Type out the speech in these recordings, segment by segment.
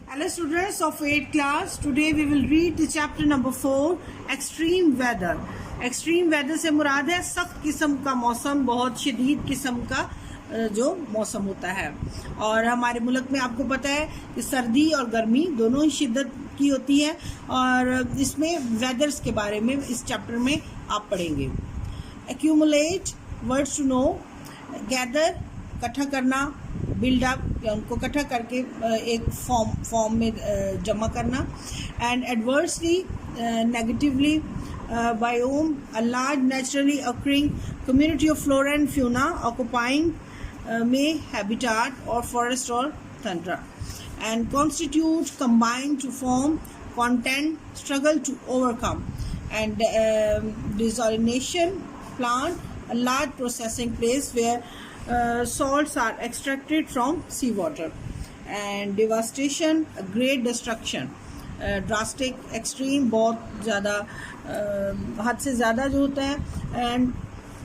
Hello students of 8th class. Today we will read the chapter number 4, extreme weather. Extreme weather से मुराद है सख्त किस्म का मौसम, बहुत शदीद किस्म का जो मौसम होता है। और हमारे मुल्क में आपको पता है कि सर्दी और गर्मी दोनों ही शिद्दत की होती है, और इसमें वेदर्स के बारे में इस चैप्टर में आप पढ़ेंगे। Accumulate, words to know, gather इकट्ठा करना, बिल्डअप या उनको इकट्ठा करके एक फॉर्म में जमा करना, and adversely, negatively, biome, a large naturally occurring community of flora and fauna occupying may habitat or forest or tundra, and constitute, combine to form, content, struggle to overcome, and desalination plant, a large processing place where salts are extracted from seawater, and devastation, a great destruction, drastic, extreme, बहुत ज़्यादा हद से ज़्यादा जो होता है, and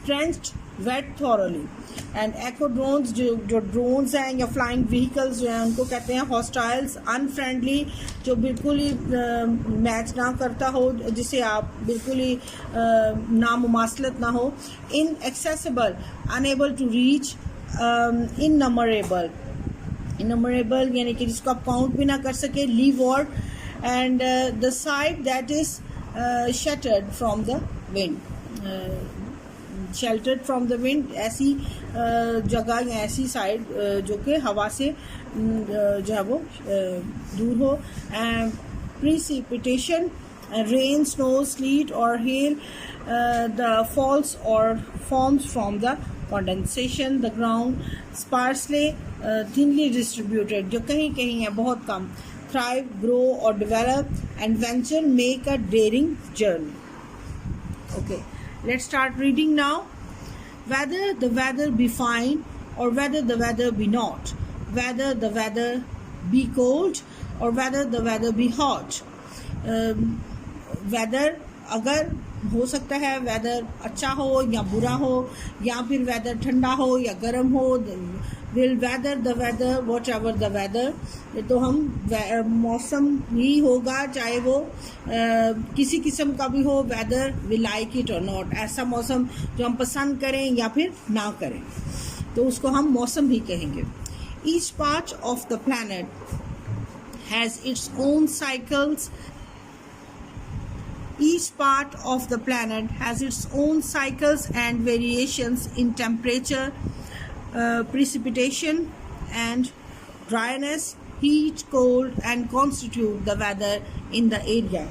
drenched, wet thoroughly, and echo drones, जो drones हैं या फ्लाइंग व्हीकल्स जो हैं उनको कहते हैं हॉस्टाइल्स, अनफ्रेंडली, जो बिल्कुल ही मैच ना करता हो, जिसे आप बिल्कुल ही नामुमासलत ना हो, inaccessible, unable to reach, innumerable यानी कि जिसको आप काउंट भी ना कर सके, लीवॉर्ड, and the side that is shattered from the wind, sheltered from the wind, ऐसी जगह या ऐसी साइड जो कि हवा से जो है वो दूर हो, and precipitation, rain, snow, sleet or hail, the falls or forms from the condensation, the ground sparsely, thinly distributed, जो कहीं कहीं है बहुत कम, thrive, grow or develop, and venture, make a daring journey. Okay, let's start reading now. Whether the weather be fine or whether the weather be not, whether the weather be cold or whether the weather be hot, weather अगर हो सकता है weather अच्छा हो या बुरा हो, या फिर वेदर ठंडा हो या गर्म हो, will whether the weather, whatever the weather, तो हम मौसम ही होगा, चाहे वो किसी किस्म का भी हो, वेदर वी लाइक इट और नॉट, ऐसा मौसम जो हम पसंद करें या फिर ना करें, तो उसको हम मौसम ही कहेंगे। Each part of the planet has its own cycles, each part of the planet has its own cycles and variations in temperature, precipitation and dryness, heat, cold, and constitute the weather in the area.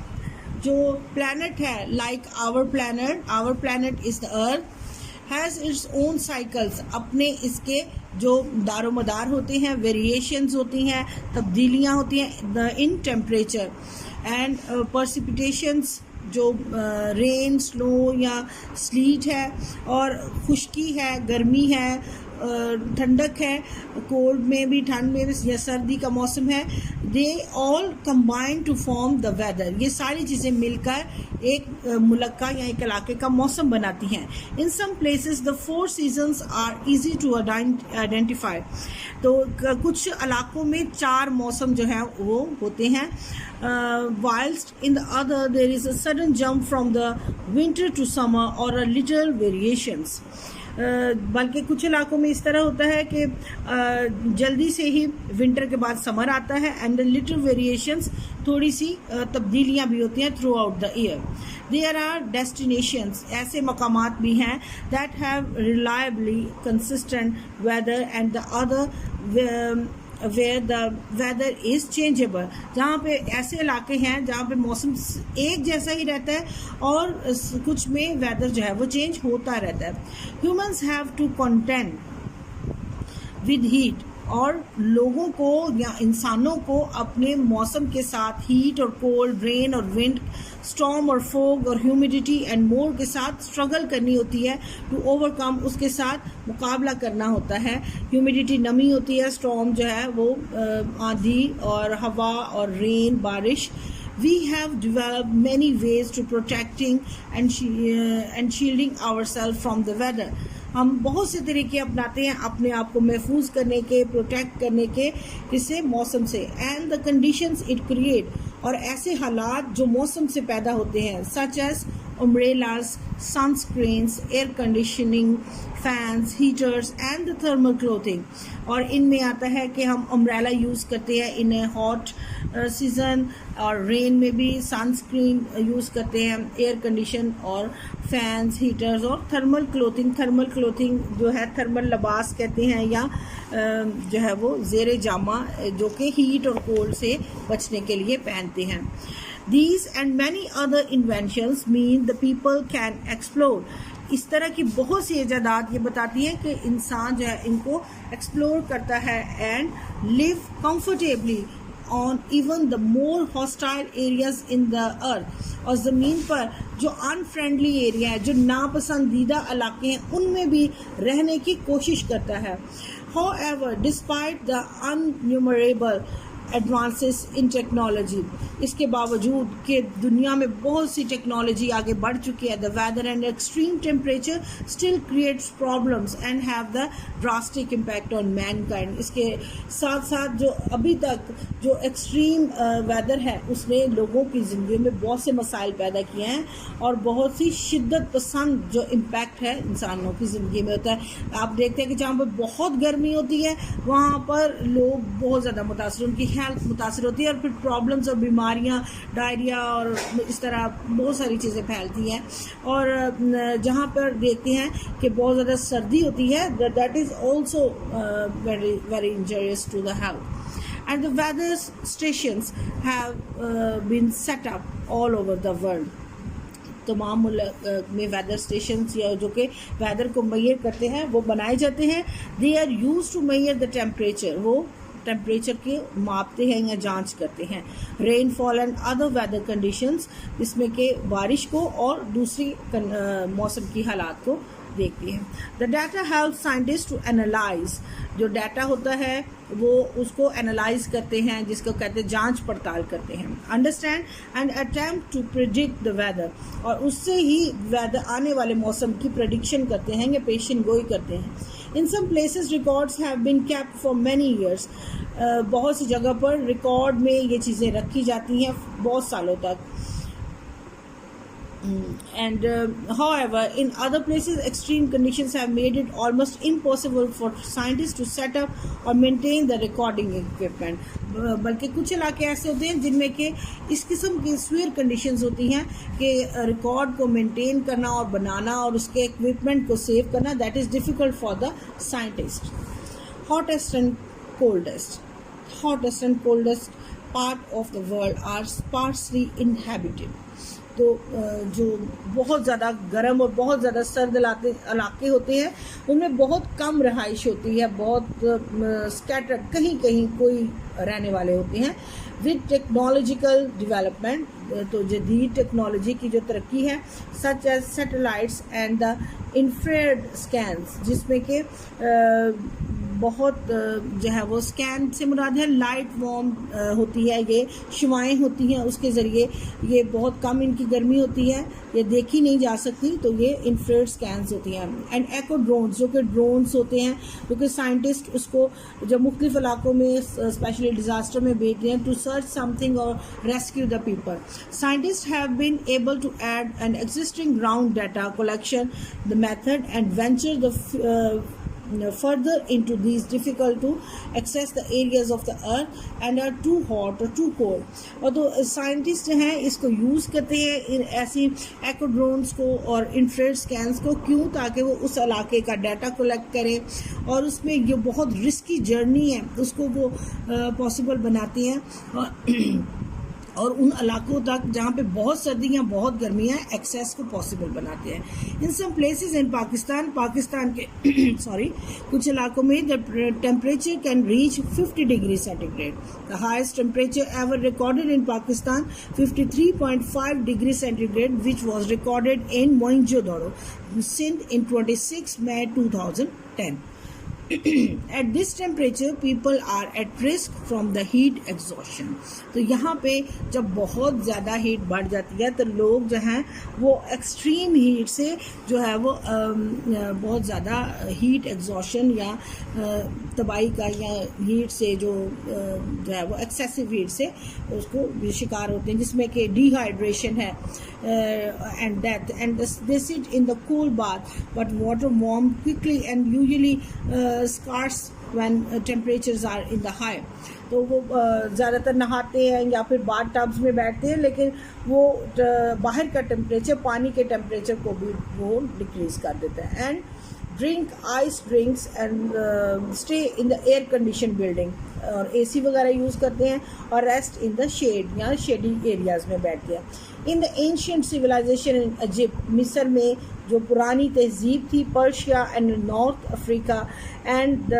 जो planet है, like our planet is the earth, has its own cycles, अपने इसके जो दारोमदार होते हैं, variations होती हैं, तब्दीलियाँ होती हैं in temperature and precipitations, जो रेन, स्नो या स्लीट है, और खुश्की है, गर्मी है, ठंडक है, कोल्ड में भी, ठंड में भी, या सर्दी का मौसम है, they all combine to form the weather, ये सारी चीज़ें मिलकर एक मुल्क का या एक इलाके का मौसम बनाती हैं। In some places the 4 seasons are easy to identify, तो कुछ इलाकों में 4 मौसम जो हैं वो होते हैं, whilst in the other there is a sudden jump from the winter to summer or a little variations, बल्कि कुछ इलाकों में इस तरह होता है कि जल्दी से ही विंटर के बाद समर आता है, एंड लिटिल वेरिएशंस, थोड़ी सी तब्दीलियां भी होती हैं throughout the year. There are destinations, ऐसे मकामात भी हैं that have reliably consistent weather, and the other where the weather is changeable, जहाँ पे ऐसे इलाके हैं जहाँ पे मौसम एक जैसा ही रहता है और कुछ में वेदर जो है वो चेंज होता रहता है। Humans have to contend with heat, और लोगों को या इंसानों को अपने मौसम के साथ हीट और कोल्ड, रेन और विंड, स्टॉर्म और फोग और ह्यूमिडिटी एंड मोर के साथ स्ट्रगल करनी होती है, टू ओवरकम, उसके साथ मुकाबला करना होता है। ह्यूमिडिटी नमी होती है, स्टॉर्म जो है वो आंधी और हवा और रेन, बारिश। We have developed many ways to protecting and shielding ourselves from the weather. हम बहुत से तरीके अपनाते हैं अपने आप को महफूज करने के, प्रोटेक्ट करने के, किससे, मौसम से। And the conditions it create, और ऐसे हालात जो मौसम से पैदा होते हैं, such as umbrellas, sunscreens, air conditioning, fans, heaters and the thermal clothing। और इनमें आता है कि हम अम्ब्रेला यूज़ करते हैं इन हॉट सीज़न, और रेन में भी सनस्क्रीन यूज़ करते हैं, एयर कंडीशन और फैंस, हीटर्स और थर्मल क्लोथिंग। थर्मल क्लोथिंग जो है थर्मल लिबास कहते हैं, या जो है वो ज़ेरे जामा, जो कि हीट और कोल्ड से बचने के लिए पहनते हैं। These and many other inventions mean the people can explore। इस तरह की बहुत सी ईजादात ये बताती हैं कि इंसान जो है इनको एक्सप्लोर करता है and live comfortably on even the more hostile areas in the earth. और ज़मीन पर जो अनफ्रेंडली एरिया है, जो नापसंदीदा इलाके हैं, उनमें भी रहने की कोशिश करता है। However, despite the innumerable advances in technology, इसके बावजूद कि दुनिया में बहुत सी टेक्नोलॉजी आगे बढ़ चुकी है, the weather and extreme temperature still creates problems and have the drastic impact on mankind. इसके साथ साथ जो अभी तक जो एक्सट्रीम वेदर है उसने लोगों की ज़िंदगी में बहुत से मसाइल पैदा किए हैं और बहुत सी शिद्दत पसंद जो इम्पैक्ट है इंसानों की ज़िंदगी में होता है। आप देखते हैं कि जहाँ पर बहुत गर्मी होती है वहाँ पर लोग बहुत ज़्यादा मुतासर, उनकी हेल्थ मुतासर होती है और फिर प्रॉब्लम्स और बीमारियाँ, डायरिया और इस तरह बहुत सारी चीज़ें फैलती हैं। और जहाँ पर देखते हैं कि बहुत ज़्यादा सर्दी होती है, that is also very very injurious to the health. And the weather stations have been set up all over the world। तमाम मुल्क में वेदर स्टेशन या जो कि वेदर को मेजर करते हैं वो बनाए जाते हैं। They are use to measure the temperature, वो टेम्परेचर के मापते हैं या जांच करते हैं। Rainfall and other weather conditions, जिसमें कि बारिश को और दूसरी मौसम की हालात को देखती है। The data help scientist to analyse, जो डाटा होता है वो उसको एनालाइज करते हैं, जिसको कहते हैं जांच पड़ताल करते हैं। Understand and attempt to predict the weather, और उससे ही वेदर आने वाले मौसम की प्रेडिक्शन करते हैं या पेशन गोई करते हैं। In some places records have been kept for many years, बहुत सी जगह पर रिकॉर्ड में ये चीज़ें रखी जाती हैं बहुत सालों तक। And however, in other places extreme conditions have made it almost impossible for scientists to set up or maintain the recording equipment। बल्कि कुछ इलाके ऐसे होते हैं जिनमें कि इस किस्म की सीवियर कंडीशंस होती हैं कि रिकॉर्ड को मेंटेन करना और बनाना और उसके इक्विपमेंट को सेव करना, that is difficult for the scientist. Hottest and coldest part of the world are sparsely inhabited. तो जो बहुत ज़्यादा गर्म और बहुत ज़्यादा सर्द इलाके होते हैं उनमें बहुत कम रहाइश होती है, बहुत स्कैटर्ड, कहीं कहीं कोई रहने वाले होते हैं। विद टेक्नोलॉजिकल डेवलपमेंट, तो जदीद टेक्नोलॉजी की जो तरक्की है, such as satellites and the infrared scans, जिसमें कि बहुत जो है वो स्कैन से मुराद है लाइट वॉर्म होती है, ये शुआएँ होती हैं, उसके ज़रिए ये बहुत कम इनकी गर्मी होती है, ये देखी नहीं जा सकती, तो ये इंफ्रारेड स्कैन्स होती हैं। एंड एको ड्रोन्स, जो कि ड्रोन्स होते हैं, क्योंकि साइंटिस्ट उसको जब मुख्तलिफ इलाकों में स्पेशली डिज़ास्टर में भेजते हैं टू सर्च समथिंग और rescue the people. Scientist have been able to add an existing ground data collection the method and venture the further into these difficult to access the areas of the earth and are too hot or too cold। और तो scientist हैं इसको use करते हैं ऐसी एको drones को और infrared scans को, क्यों? ताकि वो उस इलाके का डाटा कलेक्ट करें और उसमें ये बहुत रिस्की जर्नी है उसको वो पॉसिबल बनाती हैं और उन इलाकों तक जहाँ पे बहुत सर्दियाँ बहुत गर्मियाँ एक्सेस को पॉसिबल बनाते हैं। In some places in Pakistan के कुछ इलाकों में the temperature can reach 50 degree centigrade. The highest temperature ever recorded in Pakistan 53.5 degree centigrade which was recorded in Mohenjodaro, Sindh in 26 May 2010। At this temperature people are at risk from the heat exhaustion. तो यहाँ पे जब बहुत ज़्यादा heat बढ़ जाती है तो लोग जो हैं वो एक्सट्रीम हीट से जो है वो बहुत ज़्यादा हीट एग्जॉशन या तबाही का या हीट से जो है वो एक्सेसिव हीट से उसको शिकार होते हैं, जिसमें कि डिहाइड्रेशन है and death and they sit in the cool bath but water warm quickly and usually scarce when temperatures are in the high। तो वो ज़्यादातर नहाते हैं या फिर बाथ टब्स में बैठते हैं, लेकिन वो बाहर का टेम्परेचर, पानी के टेम्परेचर को भी वो डिक्रीज कर देता है। And drink ice drinks and stay in the air condition building, और एसी वगैरह यूज़ करते हैं, और रेस्ट इन द शेड या शेडी एरियाज़ में बैठते हैं। In the ancient civilization in Egypt, मिस्र में जो पुरानी तहजीब थी, Persia and north Africa and the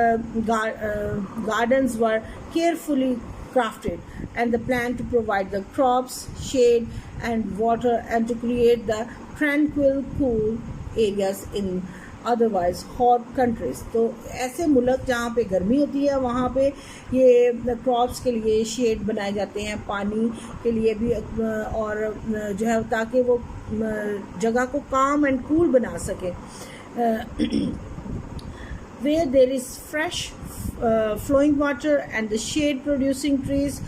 gardens were carefully crafted and the plan to provide the crops, shade and water and to create the tranquil cool areas in otherwise hot countries। तो ऐसे मुल्क जहाँ पे गर्मी होती है वहाँ पे ये क्रॉप्स के लिए शेड बनाए जाते हैं, पानी के लिए भी, और जो है ताकि वो जगह को काम एंड कूल बना सके। where there is fresh flowing water and the shade producing trees,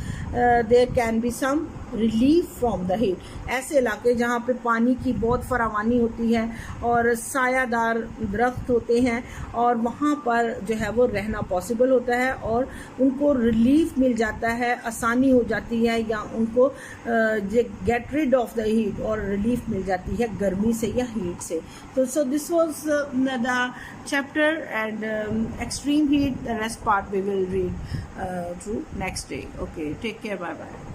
there can be some relief from the heat। ऐसे इलाके जहाँ पे पानी की बहुत फरावानी होती है और सायादार दरख्त होते हैं, और वहाँ पर जो है वो रहना पॉसिबल होता है और उनको रिलीफ मिल जाता है, आसानी हो जाती है, या उनको get rid of the heat, और रिलीफ मिल जाती है गर्मी से या हीट से। तो so this was the chapter and extreme heat, the rest part we will read through next day। Okay, take care, bye bye।